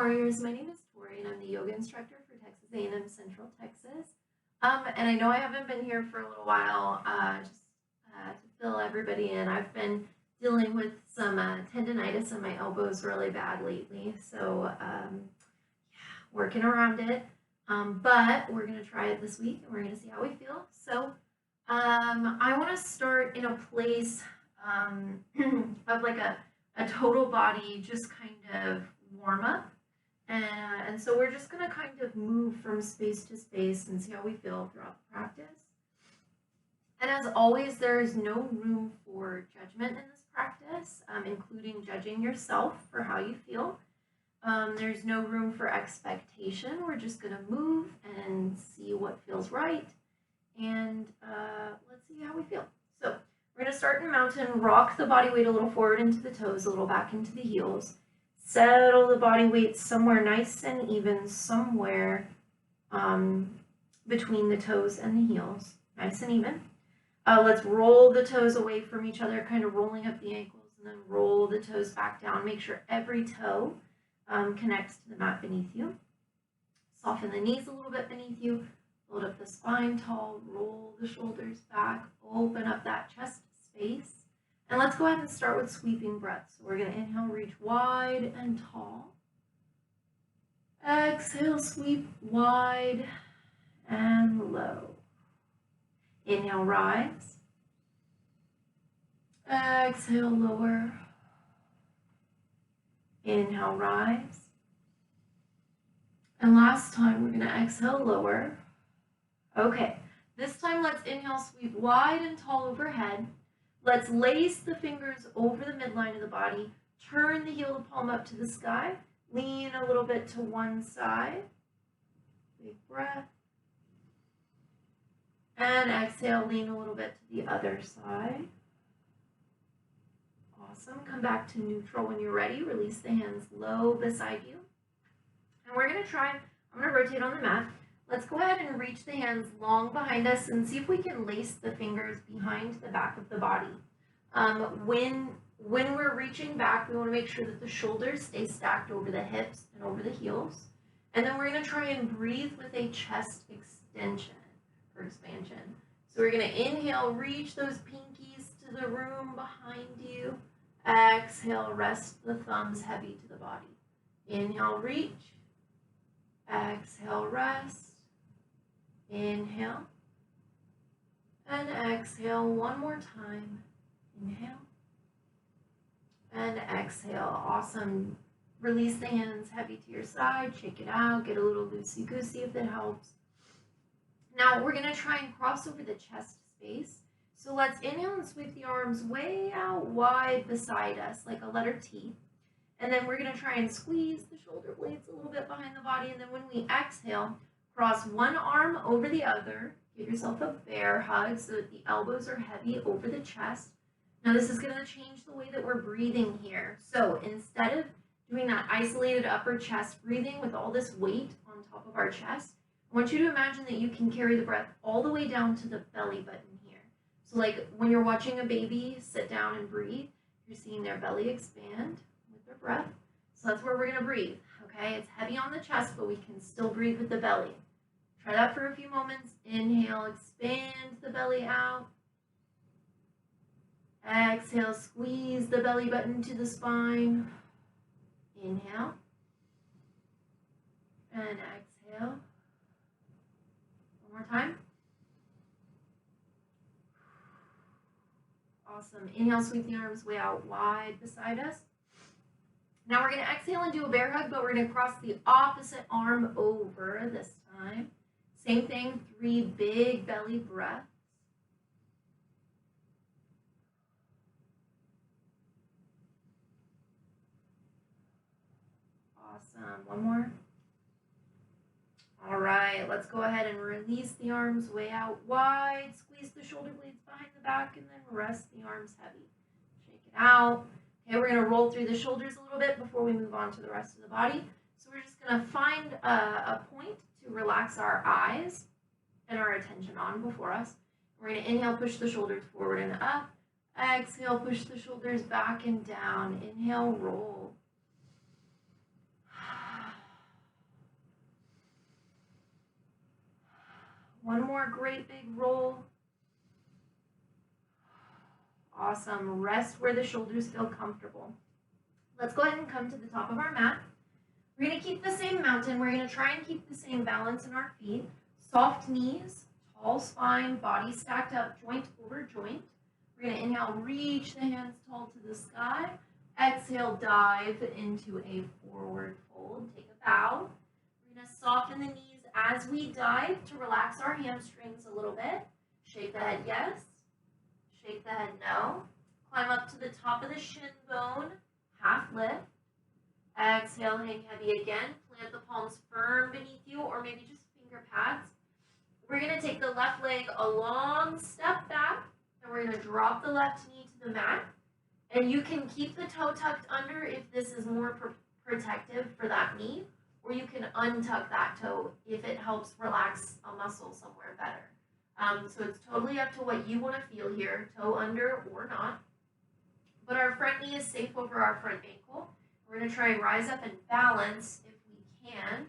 Warriors. My name is Tori, and I'm the yoga instructor for Texas A&M Central Texas. And I know I haven't been here for a little while, just to fill everybody in. I've been dealing with some tendonitis in my elbows really bad lately, so yeah, working around it. But we're going to try it this week, and we're going to see how we feel. So I want to start in a place of like a total body, just kind of warm up. And so we're just going to kind of move from space to space and see how we feel throughout the practice. And as always, there is no room for judgment in this practice, including judging yourself for how you feel. There's no room for expectation. We're just going to move and see what feels right. And let's see how we feel. So we're going to start in mountain, rock the body weight a little forward into the toes, a little back into the heels. Settle the body weight somewhere nice and even, somewhere between the toes and the heels, nice and even. Let's roll the toes away from each other, kind of rolling up the ankles, and then roll the toes back down. Make sure every toe connects to the mat beneath you. Soften the knees a little bit beneath you. Hold up the spine tall, roll the shoulders back, open up that chest space. And let's go ahead and start with sweeping breaths. So we're going to inhale, reach wide and tall. Exhale, sweep wide and low. Inhale, rise. Exhale, lower. Inhale, rise. And last time, we're going to exhale, lower. Okay, this time let's inhale, sweep wide and tall overhead. Let's lace the fingers over the midline of the body. Turn the heel of palm up to the sky. Lean a little bit to one side. Big breath. And exhale, lean a little bit to the other side. Awesome. Come back to neutral when you're ready. Release the hands low beside you. And we're going to try, I'm going to rotate on the mat. Let's go ahead and reach the hands long behind us and see if we can lace the fingers behind the back of the body. When we're reaching back, we want to make sure that the shoulders stay stacked over the hips and over the heels. And then we're going to try and breathe with a chest extension or expansion. So we're going to inhale, reach those pinkies to the room behind you. Exhale, rest the thumbs heavy to the body. Inhale, reach. Exhale, rest. Inhale. And exhale one more time. Inhale. And exhale. Awesome. Release the hands heavy to your side. Shake it out. Get a little loosey-goosey if it helps. Now we're going to try and cross over the chest space. So let's inhale and sweep the arms way out wide beside us, like a letter T. And then we're going to try and squeeze the shoulder blades a little bit behind the body. And then when we exhale, cross one arm over the other. Give yourself a bear hug so that the elbows are heavy over the chest. Now this is going to change the way that we're breathing here. So instead of doing that isolated upper chest breathing with all this weight on top of our chest, I want you to imagine that you can carry the breath all the way down to the belly button here. So like when you're watching a baby sit down and breathe, you're seeing their belly expand with their breath. So that's where we're going to breathe, okay? It's heavy on the chest, but we can still breathe with the belly. Try that for a few moments. Inhale, expand the belly out. Exhale, squeeze the belly button to the spine. Inhale. And exhale. One more time. Awesome. Inhale, sweep the arms way out wide beside us. Now we're going to exhale and do a bear hug, but we're going to cross the opposite arm over this time. Same thing, 3 big belly breaths. Awesome. One more. All right, let's go ahead and release the arms way out wide. Squeeze the shoulder blades behind the back and then rest the arms heavy. Shake it out. Okay, we're going to roll through the shoulders a little bit before we move on to the rest of the body. So we're just going to find a point to relax our eyes and our attention on before us. We're going to inhale, push the shoulders forward and up. Exhale, push the shoulders back and down. Inhale, roll. One more great big roll. Awesome. Rest where the shoulders feel comfortable. Let's go ahead and come to the top of our mat. We're going to keep the same mountain. We're going to try and keep the same balance in our feet. Soft knees, tall spine, body stacked up, joint over joint. We're going to inhale, reach the hands tall to the sky. Exhale, dive into a forward fold. Take a bow. We're going to soften the knees as we dive to relax our hamstrings a little bit. Shake the head yes. Shake the head no. Climb up to the top of the shin bone. Half lift. Exhale, hang heavy again. Plant the palms firm beneath you, or maybe just finger pads. We're going to take the left leg a long step back, and we're going to drop the left knee to the mat. And you can keep the toe tucked under if this is more protective for that knee, or you can untuck that toe if it helps relax a muscle somewhere better. So it's totally up to what you want to feel here, toe under or not. But our front knee is safe over our front ankle. We're going to try and rise up and balance if we can,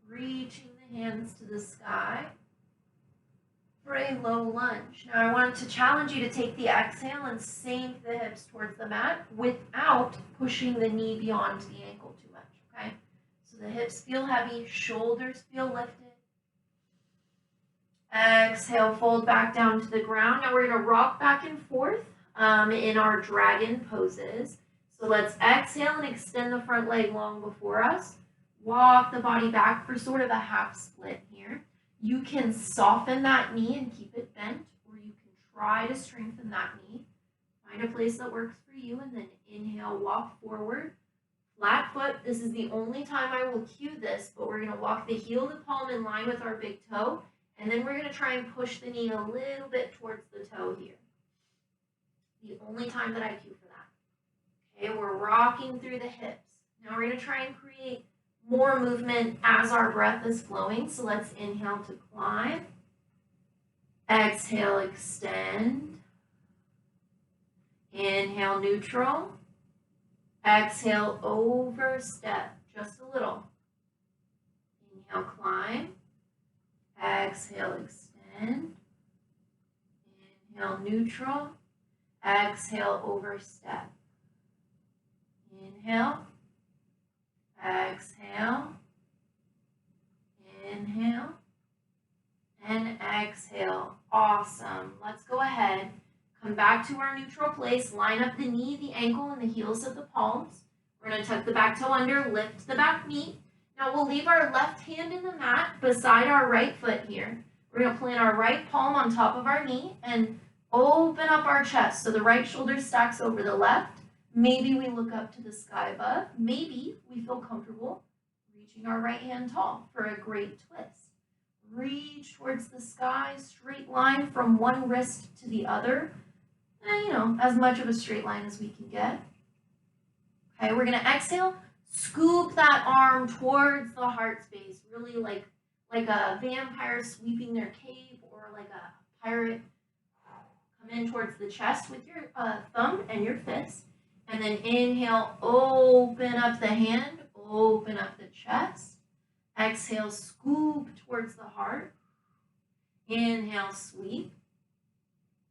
reaching the hands to the sky for a low lunge. Now I wanted to challenge you to take the exhale and sink the hips towards the mat without pushing the knee beyond the ankle too much, okay? So the hips feel heavy, shoulders feel lifted. Exhale, fold back down to the ground. Now we're going to rock back and forth in our dragon poses. So let's exhale and extend the front leg long before us. Walk the body back for sort of a half split here. You can soften that knee and keep it bent, or you can try to strengthen that knee. Find a place that works for you, and then inhale, walk forward. Flat foot, this is the only time I will cue this, but we're going to walk the heel to palm in line with our big toe, and then we're going to try and push the knee a little bit towards the toe here. The only time that I cue for that. Okay, we're rocking through the hips. Now we're going to try and create more movement as our breath is flowing. So let's inhale to climb. Exhale, extend. Inhale, neutral. Exhale, overstep just a little. Inhale, climb. Exhale, extend. Inhale, neutral. Exhale, overstep. Inhale. Exhale. Inhale. And exhale. Awesome. Let's go ahead. Come back to our neutral place. Line up the knee, the ankle, and the heels of the palms. We're going to tuck the back toe under, lift the back knee. Now we'll leave our left hand in the mat beside our right foot here. We're going to plant our right palm on top of our knee and open up our chest so the right shoulder stacks over the left. Maybe we look up to the sky above. Maybe we feel comfortable reaching our right hand tall for a great twist. Reach towards the sky, straight line from one wrist to the other. And, as much of a straight line as we can get. Okay, we're going to exhale. Scoop that arm towards the heart space, really like a vampire sweeping their cave, or like a pirate. Come in towards the chest with your thumb and your fist. And then inhale, open up the hand, open up the chest. Exhale, scoop towards the heart. Inhale, sweep.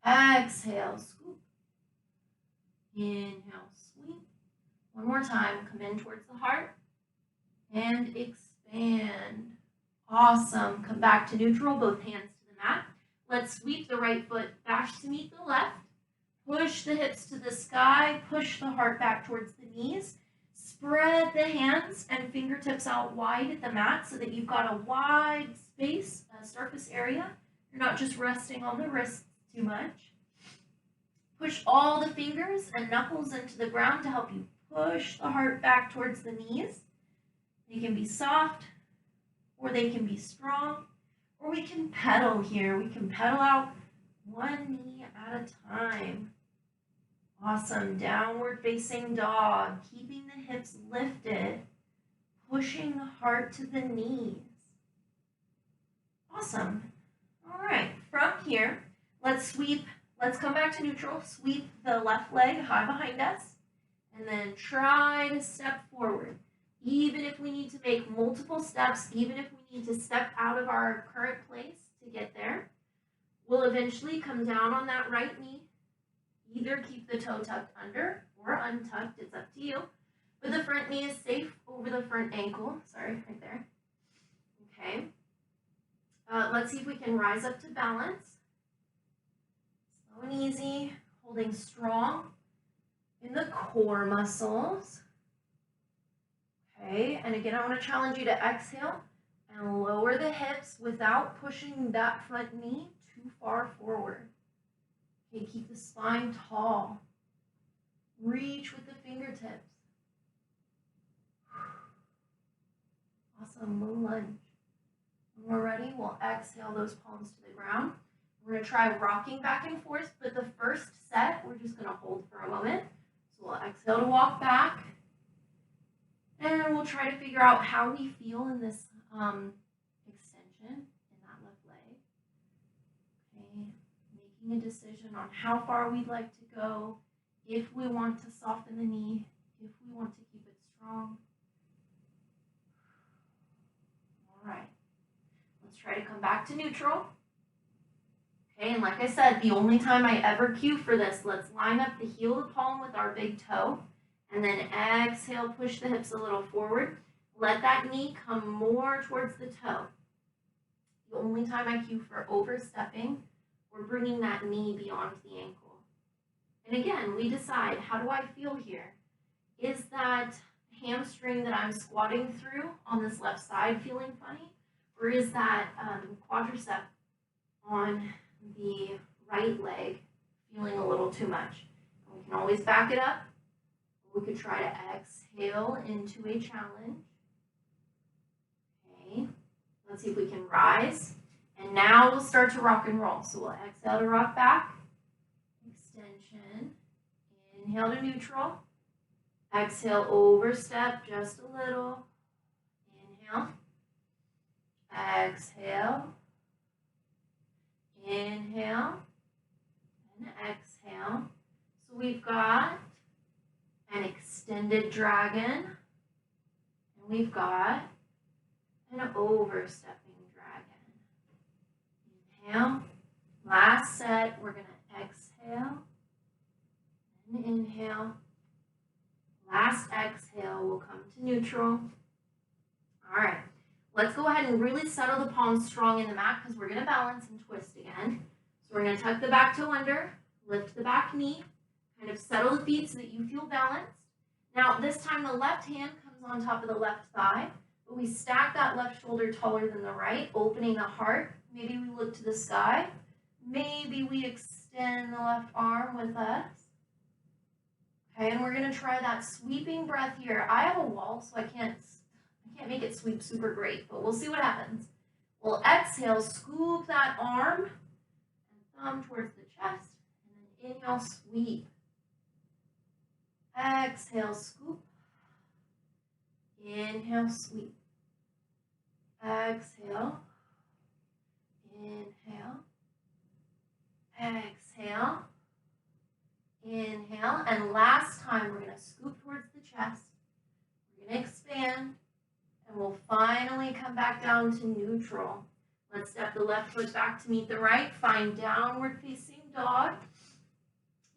Exhale, scoop. Inhale, sweep. One more time, come in towards the heart and expand. Awesome. Come back to neutral, both hands to the mat. Let's sweep the right foot back to meet the left. Push the hips to the sky, push the heart back towards the knees. Spread the hands and fingertips out wide at the mat so that you've got a wide space, surface area. You're not just resting on the wrists too much. Push all the fingers and knuckles into the ground to help you push the heart back towards the knees. They can be soft, or they can be strong, or we can pedal here. We can pedal out one knee at a time. Awesome. Downward facing dog, keeping the hips lifted, pushing the heart to the knees. Awesome. All right, from here, let's come back to neutral, sweep the left leg high behind us, and then try to step forward. Even if we need to make multiple steps, even if we need to step out of our current place to get there. We'll eventually come down on that right knee. Either keep the toe tucked under or untucked, it's up to you. But the front knee is safe over the front ankle. Sorry, right there. Okay. Let's see if we can rise up to balance. Slow and easy, holding strong in the core muscles. Okay, and again, I want to challenge you to exhale and lower the hips without pushing that front knee too far forward. Okay, keep the spine tall. Reach with the fingertips. Awesome, low lunge. When we're ready, we'll exhale those palms to the ground. We're going to try rocking back and forth, but the first set, we're just going to hold for a moment. So we'll exhale to walk back. And we'll try to figure out how we feel in this extension in that left leg. Okay, making a decision on how far we'd like to go, if we want to soften the knee, if we want to keep it strong. All right, let's try to come back to neutral. Okay, and like I said, the only time I ever cue for this, let's line up the heel of the palm with our big toe. And then exhale, push the hips a little forward. Let that knee come more towards the toe. The only time I cue for overstepping, we're bringing that knee beyond the ankle. And again, we decide, how do I feel here? Is that hamstring that I'm squatting through on this left side feeling funny? Or is that quadricep on the right leg feeling a little too much? And we can always back it up. We could try to exhale into a challenge. Okay, let's see if we can rise. And now we'll start to rock and roll. So we'll exhale to rock back. Extension. Inhale to neutral. Exhale, overstep just a little. Inhale. Exhale. Inhale. And exhale. So we've got an extended dragon, and we've got an overstepping dragon. Inhale. Last set, we're going to exhale and inhale. Last exhale, we'll come to neutral. All right, let's go ahead and really settle the palms strong in the mat because we're going to balance and twist again. So we're going to tuck the back toe under, lift the back knee, kind of settle the feet so that you feel balanced. Now, this time the left hand comes on top of the left thigh, but we stack that left shoulder taller than the right, opening the heart. Maybe we look to the sky. Maybe we extend the left arm with us. Okay, and we're going to try that sweeping breath here. I have a wall, so I can't make it sweep super great, but we'll see what happens. We'll exhale, scoop that arm and thumb towards the chest, and then inhale, sweep. Exhale, scoop. Inhale, sweep. Exhale. Inhale. Exhale. Inhale. And last time, we're going to scoop towards the chest. We're going to expand. And we'll finally come back down to neutral. Let's step the left foot back to meet the right. Find downward facing dog.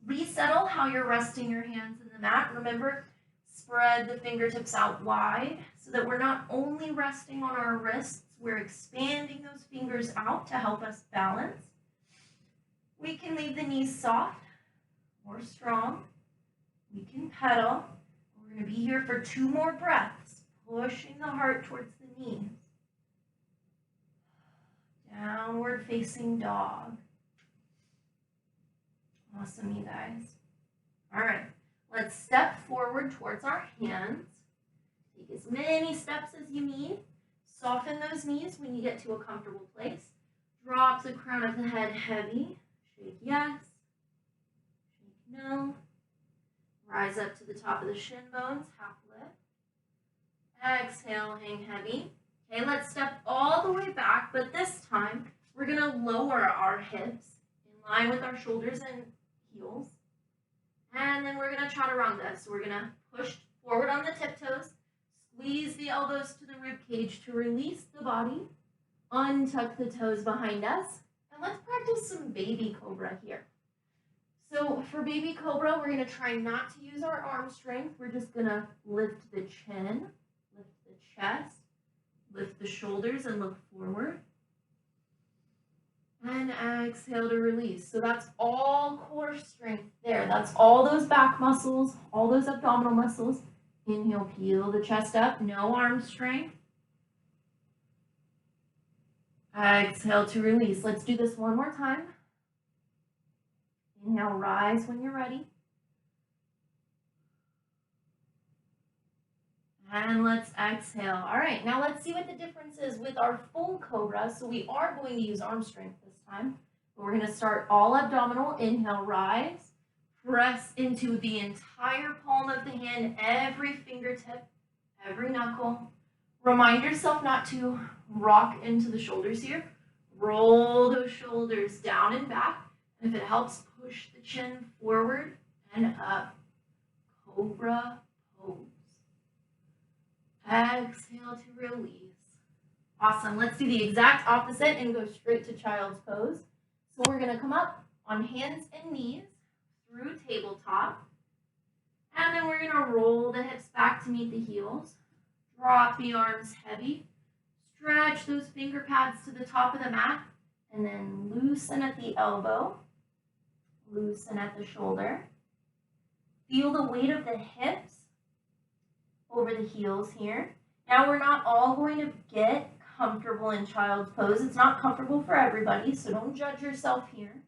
Resettle how you're resting your hands in the mat. Remember, spread the fingertips out wide so that we're not only resting on our wrists, we're expanding those fingers out to help us balance. We can leave the knees soft or strong. We can pedal. We're going to be here for 2 more breaths, pushing the heart towards the knees. Downward facing dog. Awesome, you guys. All right, let's step forward towards our hands. Take as many steps as you need. Soften those knees when you get to a comfortable place. Drop the crown of the head heavy. Shake yes. Shake no. Rise up to the top of the shin bones, half lift. Exhale, hang heavy. Okay, let's step all the way back, but this time we're going to lower our hips in line with our shoulders and heels. And then we're going to chaturanga. So we're going to push forward on the tiptoes, squeeze the elbows to the rib cage to release the body. Untuck the toes behind us. And let's practice some baby cobra here. So for baby cobra, we're going to try not to use our arm strength. We're just going to lift the chin, lift the chest, lift the shoulders and look forward. And exhale to release. So that's all core strength there. That's all those back muscles, all those abdominal muscles. Inhale, peel the chest up, no arm strength. Exhale to release. Let's do this one more time. Inhale, rise when you're ready. And let's exhale. All right, now let's see what the difference is with our full cobra. So we are going to use arm strength this time. But we're going to start all abdominal. Inhale, rise. Press into the entire palm of the hand, every fingertip, every knuckle. Remind yourself not to rock into the shoulders here. Roll those shoulders down and back. And if it helps, push the chin forward and up. Cobra pose. Exhale to release. Awesome. Let's do the exact opposite and go straight to child's pose. So we're going to come up on hands and knees through tabletop. And then we're going to roll the hips back to meet the heels. Drop the arms heavy. Stretch those finger pads to the top of the mat. And then loosen at the elbow. Loosen at the shoulder. Feel the weight of the hips over the heels here. Now we're not all going to get comfortable in child's pose. It's not comfortable for everybody, so don't judge yourself here.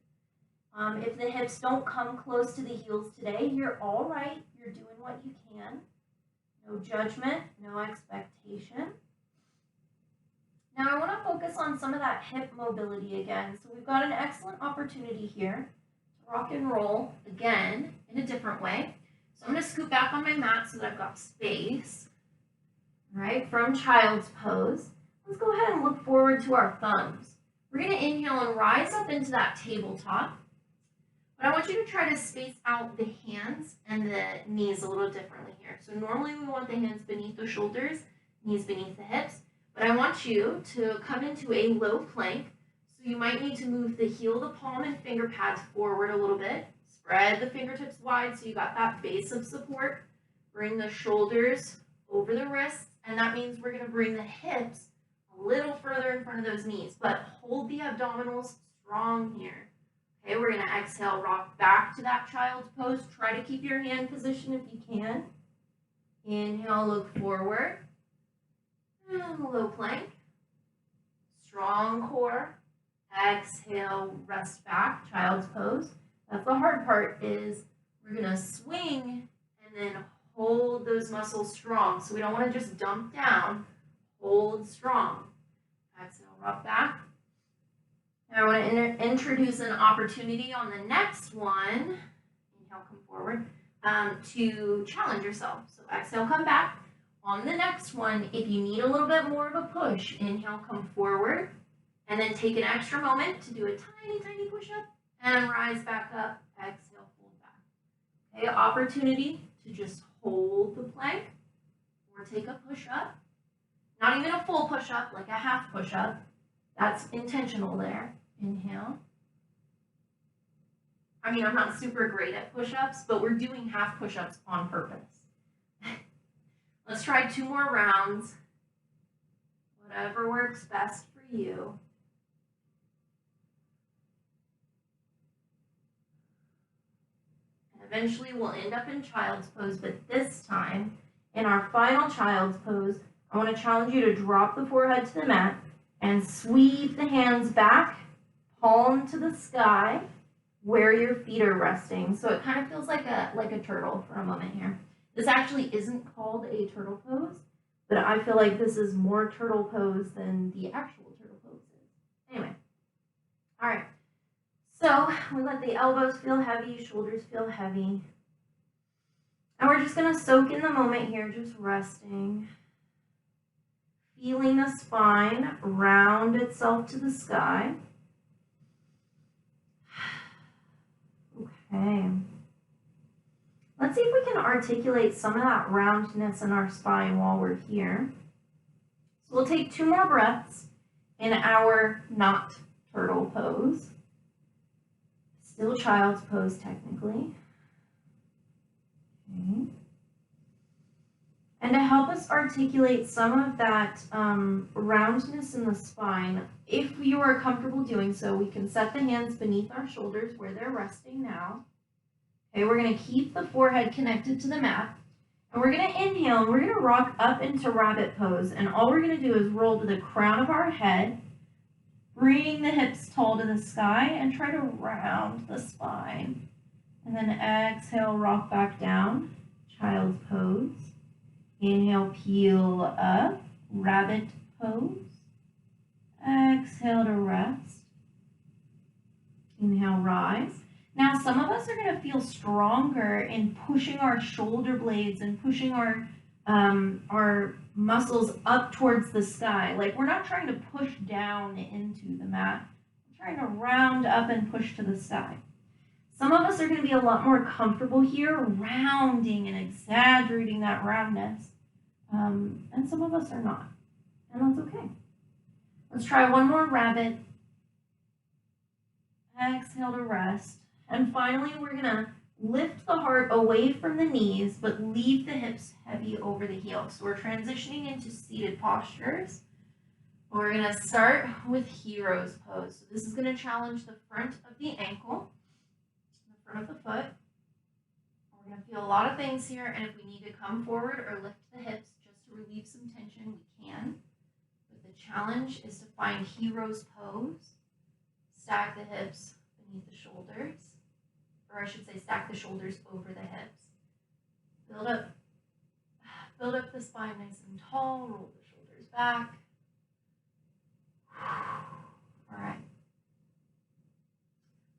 If the hips don't come close to the heels today, you're all right. You're doing what you can. No judgment, no expectation. Now I want to focus on some of that hip mobility again. So we've got an excellent opportunity here to rock and roll again in a different way. So I'm going to scoot back on my mat so that I've got space. All right, from child's pose. Let's go ahead and look forward to our thumbs. We're going to inhale and rise up into that tabletop. But I want you to try to space out the hands and the knees a little differently here. So normally we want the hands beneath the shoulders, knees beneath the hips. But I want you to come into a low plank. So you might need to move the heel, the palm, and finger pads forward a little bit. Spread the fingertips wide so you got that base of support. Bring the shoulders over the wrists. And that means we're going to bring the hips a little further in front of those knees. But hold the abdominals strong here. Okay, we're going to exhale, rock back to that child's pose. Try to keep your hand position if you can. Inhale, look forward. And low plank. Strong core. Exhale, rest back, child's pose. That's the hard part is we're going to swing and then hold those muscles strong. So we don't want to just dump down. Hold strong. Exhale, rock back. Now I want to introduce an opportunity on the next one. Inhale, come forward, to challenge yourself. So exhale, come back. On the next one, if you need a little bit more of a push, inhale, come forward, and then take an extra moment to do a tiny, tiny push-up, and rise back up. Exhale, fold back. Okay, opportunity to just hold the plank or take a push-up. Not even a full push-up, like a half push-up. That's intentional there. Inhale. I mean, I'm not super great at push-ups, but we're doing half push-ups on purpose. Let's try 2 more rounds. Whatever works best for you. And eventually we'll end up in child's pose, but this time, in our final child's pose, I want to challenge you to drop the forehead to the mat and sweep the hands back, palm to the sky, where your feet are resting. So it kind of feels like a turtle for a moment here. This actually isn't called a turtle pose, but I feel like this is more turtle pose than the actual turtle pose is. Anyway, all right. So we let the elbows feel heavy, shoulders feel heavy. And we're just going to soak in the moment here, just resting. Feeling the spine round itself to the sky. Okay. Let's see if we can articulate some of that roundness in our spine while we're here. So we'll take 2 more breaths. in our not turtle pose. Still child's pose technically. Okay. And to help us articulate some of that roundness in the spine, if you are comfortable doing so, we can set the hands beneath our shoulders where they're resting now. Okay, we're going to keep the forehead connected to the mat. And we're going to inhale and we're going to rock up into rabbit pose. And all we're going to do is roll to the crown of our head, bringing the hips tall to the sky and try to round the spine. And then exhale, rock back down, child's pose. Inhale, peel up, rabbit pose. Exhale to rest. Inhale, rise. Now, some of us are going to feel stronger in pushing our shoulder blades and pushing our muscles up towards the sky. Like, we're not trying to push down into the mat. We're trying to round up and push to the sky. Some of us are going to be a lot more comfortable here, rounding and exaggerating that roundness. And some of us are not. And that's okay. Let's try one more rabbit. Exhale to rest. And finally, we're going to lift the heart away from the knees, but leave the hips heavy over the heels. So we're transitioning into seated postures. We're going to start with hero's pose. So this is going to challenge the front of the ankle, the front of the foot. We're going to feel a lot of things here, and if we need to come forward or lift the hips just to relieve some tension, we can. But the challenge is to find hero's pose. Stack the hips beneath the shoulders, or I should say stack the shoulders over the hips. Build up the spine nice and tall, roll the shoulders back. All right.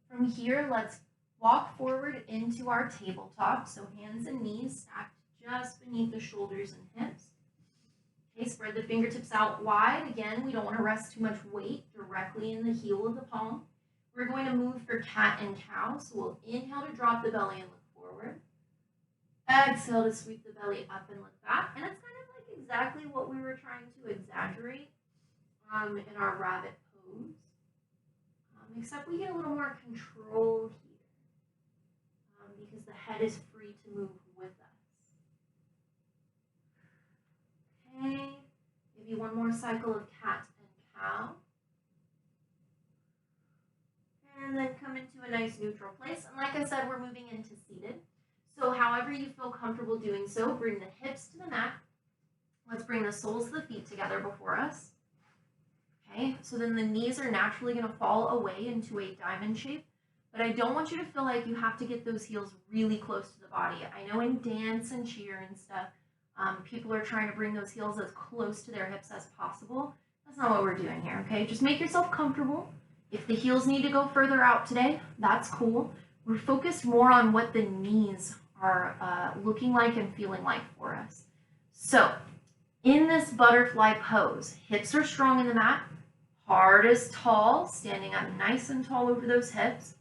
From here, let's walk forward into our tabletop. So hands and knees stacked just beneath the shoulders and hips. Okay, spread the fingertips out wide. Again, we don't want to rest too much weight directly in the heel of the palm. We're going to move for cat and cow. So we'll inhale to drop the belly and look forward. Exhale to sweep the belly up and look back. And it's kind of like exactly what we were trying to exaggerate in our rabbit pose. Except we get a little more control here because the head is free to move with us. Okay, maybe one more cycle of cat and cow. And then come into a nice neutral place. And like I said, we're moving into seated. So however you feel comfortable doing so, bring the hips to the mat. Let's bring the soles of the feet together before us. Okay, so then the knees are naturally going to fall away into a diamond shape. But I don't want you to feel like you have to get those heels really close to the body. I know in dance and cheer and stuff, people are trying to bring those heels as close to their hips as possible. That's not what we're doing here, okay? Just make yourself comfortable. If the heels need to go further out today, that's cool. We're focused more on what the knees are looking like and feeling like for us. So, in this butterfly pose, hips are strong in the mat, heart is tall, standing up nice and tall over those hips.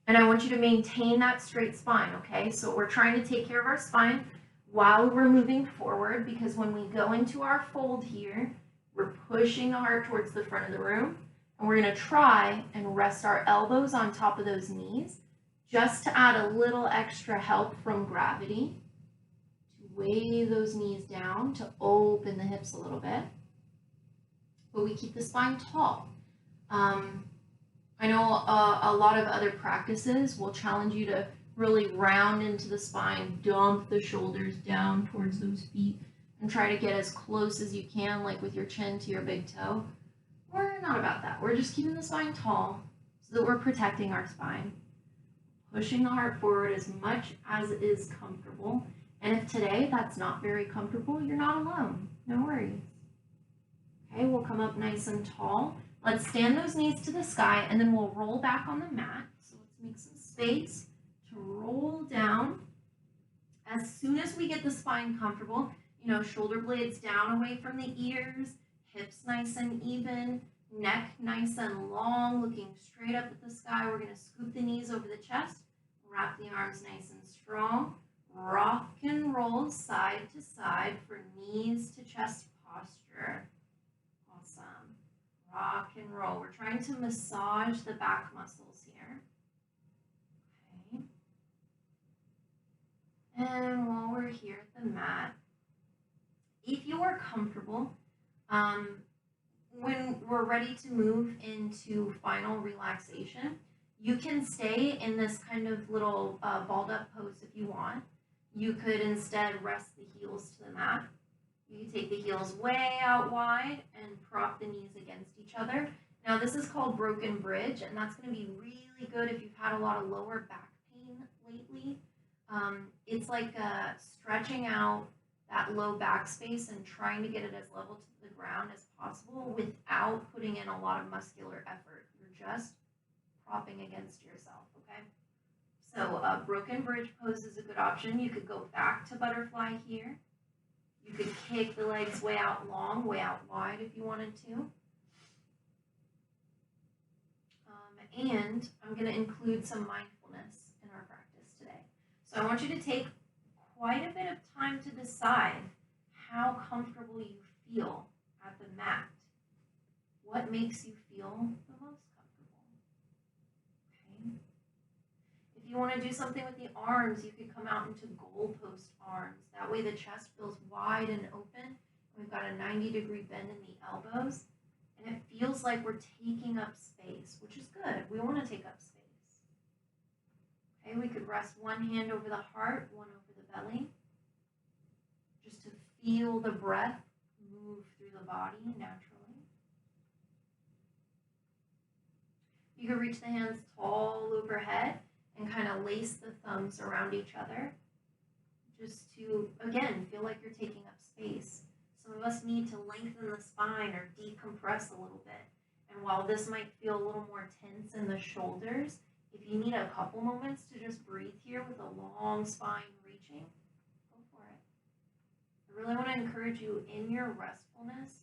And I want you to maintain that straight spine, okay? So we're trying to take care of our spine while we're moving forward, because when we go into our fold here, we're pushing the heart towards the front of the room. And we're going to try and rest our elbows on top of those knees just to add a little extra help from gravity to weigh those knees down, to open the hips a little bit. But we keep the spine tall. I know a lot of other practices will challenge you to really round into the spine, dump the shoulders down towards those feet, and try to get as close as you can, like with your chin to your big toe. We're not about that. We're just keeping the spine tall so that we're protecting our spine. Pushing the heart forward as much as it is comfortable. And if today that's not very comfortable, you're not alone. No worries. Okay, we'll come up nice and tall. Let's stand those knees to the sky, and then we'll roll back on the mat. So let's make some space to roll down. As soon as we get the spine comfortable, shoulder blades down away from the ears, hips nice and even, neck nice and long, looking straight up at the sky. We're going to scoop the knees over the chest, wrap the arms nice and strong, rock and roll side to side for knees to chest posture. Awesome. Rock and roll. We're trying to massage the back muscles here. Okay. And while we're here at the mat, if you are comfortable, when we're ready to move into final relaxation, you can stay in this kind of little balled up pose if you want. You could instead rest the heels to the mat. You can take the heels way out wide and prop the knees against each other. Now this is called broken bridge, and that's going to be really good if you've had a lot of lower back pain lately. It's like stretching out that low back space and trying to get it as level to the ground as possible without putting in a lot of muscular effort. You're just propping against yourself, okay? So broken bridge pose is a good option. You could go back to butterfly here. You could kick the legs way out long, way out wide if you wanted to. And I'm going to include some mindfulness in our practice today. So I want you to take quite a bit of time to decide how comfortable you feel at the mat. What makes you feel the most comfortable? Okay. If you want to do something with the arms, you could come out into goalpost arms. That way the chest feels wide and open. We've got a 90-degree bend in the elbows. And it feels like we're taking up space, which is good. We want to take up space. Okay, we could rest one hand over the heart, one over the belly, just to feel the breath move through the body naturally. You could reach the hands tall overhead and kind of lace the thumbs around each other, just to, again, feel like you're taking up space. Some of us need to lengthen the spine or decompress a little bit. And while this might feel a little more tense in the shoulders, if you need a couple moments to just breathe here with a long spine reaching, go for it. I really want to encourage you in your restfulness,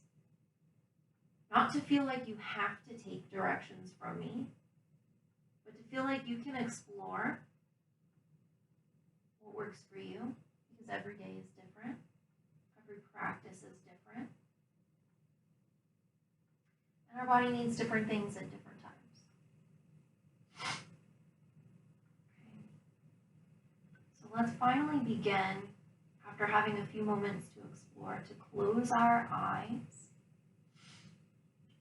not to feel like you have to take directions from me, but to feel like you can explore what works for you, because every day is different. Every practice is different. And our body needs different things at different times. Okay. So let's finally begin, after having a few moments to explore, to close our eyes.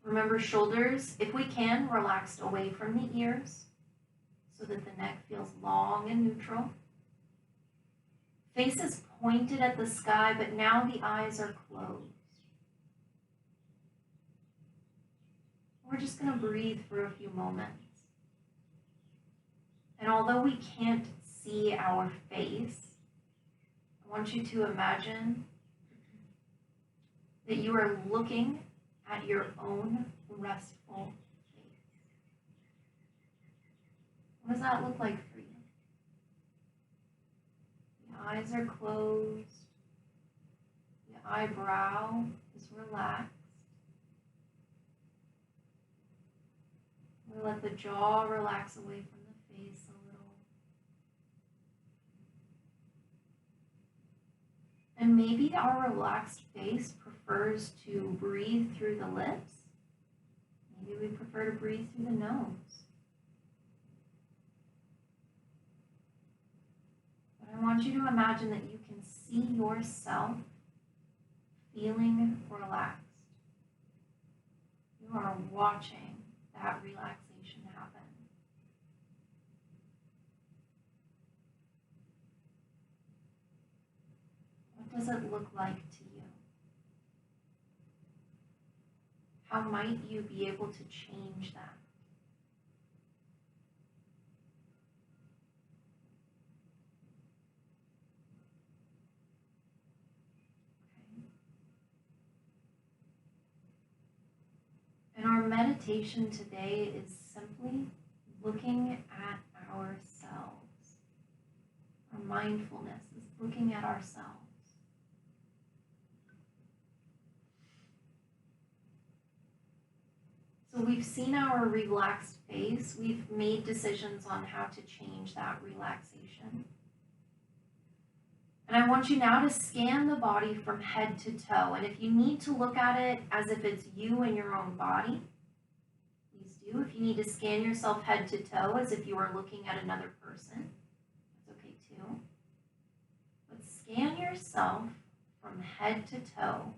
Remember, shoulders, if we can, relaxed away from the ears so that the neck feels long and neutral. Face is pointed at the sky, but now the eyes are closed. We're just going to breathe for a few moments. And although we can't see our face, I want you to imagine that you are looking at your own restful face. What does that look like for you? Eyes are closed, the eyebrow is relaxed. We let the jaw relax away from the face a little. And maybe our relaxed face prefers to breathe through the lips. Maybe we prefer to breathe through the nose. I want you to imagine that you can see yourself feeling relaxed. You are watching that relaxation happen. What does it look like to you? How might you be able to change that? And our meditation today is simply looking at ourselves. Our mindfulness is looking at ourselves. So we've seen our relaxed face. We've made decisions on how to change that relaxation. And I want you now to scan the body from head to toe. And if you need to look at it as if it's you and your own body, to. If you need to scan yourself head to toe as if you were looking at another person, that's okay too. But scan yourself from head to toe,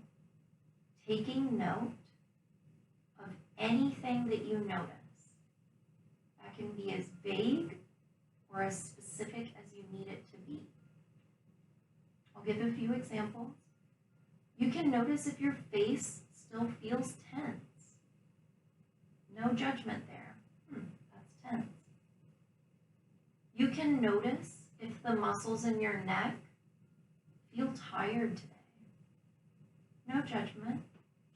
taking note of anything that you notice. That can be as vague or as specific as you need it to be. I'll give a few examples. You can notice if your face still feels tense. No judgment there. That's tense. You can notice if the muscles in your neck feel tired today. No judgment,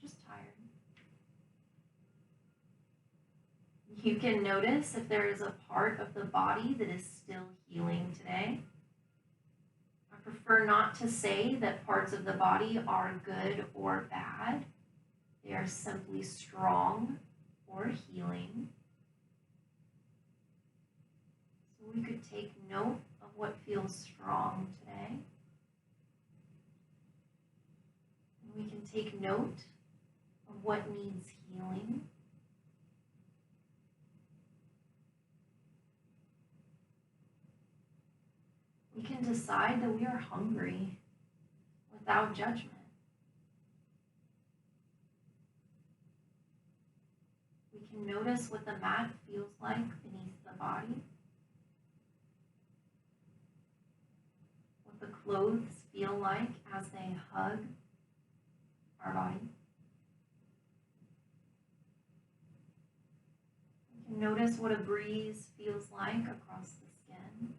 just tired. You can notice if there is a part of the body that is still healing today. I prefer not to say that parts of the body are good or bad. They are simply strong or healing. So we could take note of what feels strong today. And we can take note of what needs healing. We can decide that we are hungry without judgment. We can notice what the mat feels like beneath the body, what the clothes feel like as they hug our body. We can notice what a breeze feels like across the skin.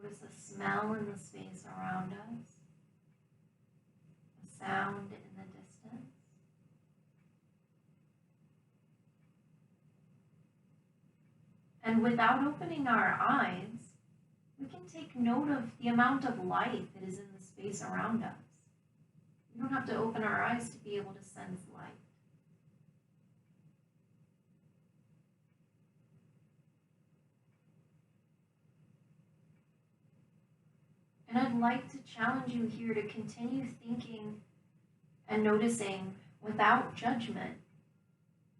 Notice the smell in the space around us, the sound in the distance. And without opening our eyes, we can take note of the amount of light that is in the space around us. We don't have to open our eyes to be able to sense light. And I'd like to challenge you here to continue thinking and noticing without judgment.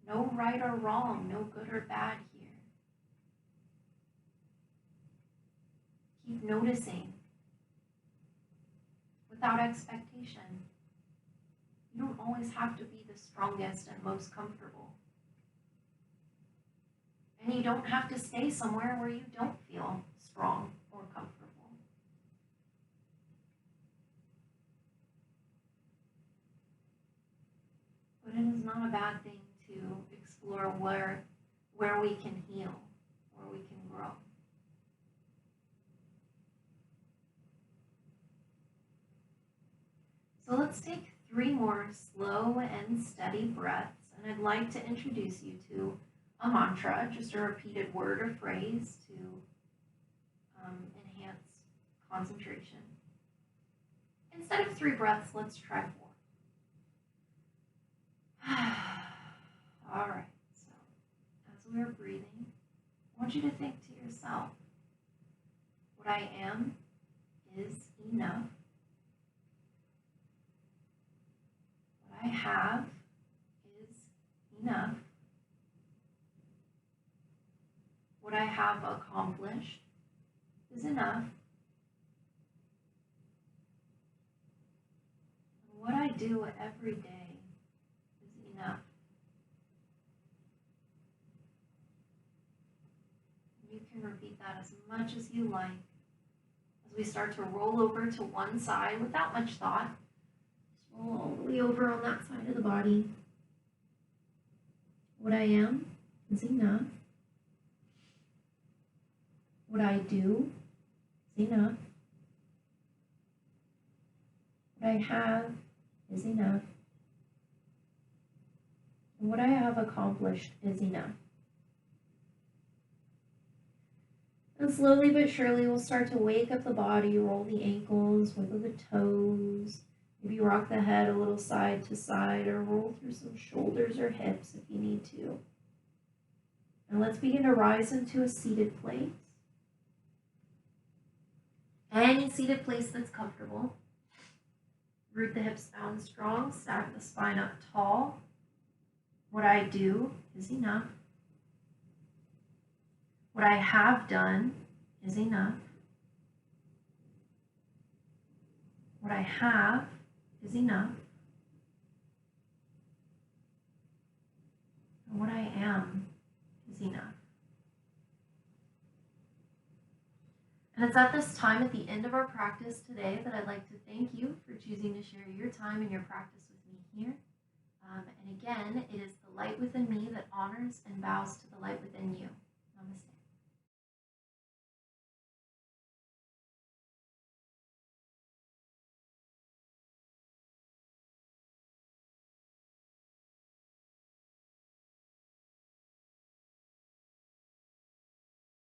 No right or wrong, no good or bad here. Keep noticing without expectation. You don't always have to be the strongest and most comfortable. And you don't have to stay somewhere where you don't feel strong or comfortable. But it is not a bad thing to explore where we can heal, where we can grow. So let's take 3 more slow and steady breaths, and I'd like to introduce you to a mantra, just a repeated word or phrase to enhance concentration. Instead of 3 breaths, let's try 4. All right, so as we are breathing, I want you to think to yourself, what I am is enough. What I have is enough. What I have accomplished is enough. And what I do every day is enough. You can repeat that as much as you like. As we start to roll over to one side without much thought, just roll all the way over on that side of the body. What I am is enough. What I do is enough. What I have is enough. And what I have accomplished is enough. And slowly but surely we'll start to wake up the body, roll the ankles, wiggle the toes, maybe rock the head a little side to side or roll through some shoulders or hips if you need to. And let's begin to rise into a seated place. Any seated place that's comfortable. Root the hips down strong, stack the spine up tall. What I do is enough. What I have done is enough. What I have is enough. And what I am is enough. And it's at this time at the end of our practice today that I'd like to thank you for choosing to share your time and your practice with me here. And again, it is the light within me that honors and bows to the light within you. Namaste.